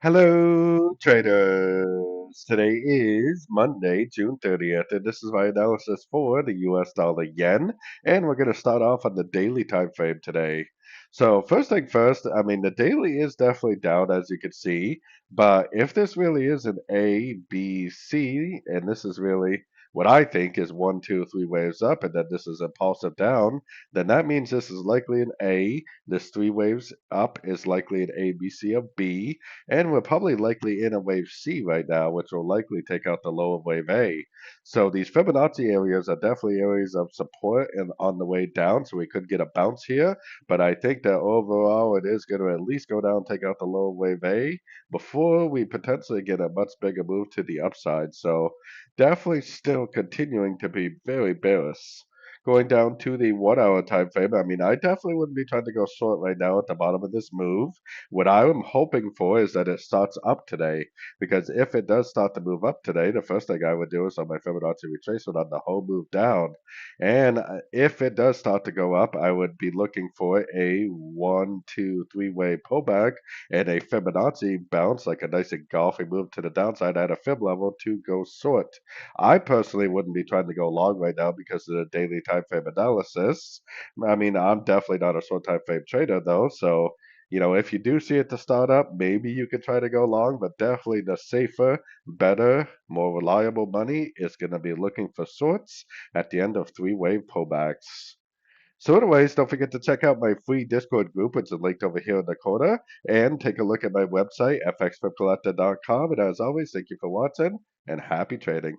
Hello, traders. Today is Monday, June 30th, and this is my analysis for the US dollar yen. And we're going to start off on the daily time frame today. So, first thing first, the daily is definitely down, as you can see. But if this really is an A, B, C, and this is really what I think is one, two, three waves up, and then this is impulsive down, then that means this is likely an A. This three waves up is likely an A, B, C of B. And we're probably likely in a wave C right now, which will likely take out the low of wave A. So these Fibonacci areas are definitely areas of support and on the way down, so we could get a bounce here. But I think that overall it is going to at least go down, take out the low of wave A before we potentially get a much bigger move to the upside. So definitely still continuing to be very bearish. Going down to the 1 hour time frame, I definitely wouldn't be trying to go short right now at the bottom of this move. What I'm hoping for is that it starts up today, because if it does start to move up today, the first thing I would do is on my Fibonacci retracement on the whole move down. And if it does start to go up, I would be looking for a 1, 2, 3 way pullback and a Fibonacci bounce, like a nice engulfing move to the downside at a fib level to go short. I personally wouldn't be trying to go long right now because of the daily time frame analysis. I'm definitely not a short time frame trader though, so if you do see it to start up, maybe you could try to go long, but definitely the safer, better, more reliable money is going to be looking for shorts at the end of three wave pullbacks. So, anyways, don't forget to check out my free Discord group, which is linked over here in the corner, and take a look at my website, fxpipcollector.com. And as always, thank you for watching and happy trading.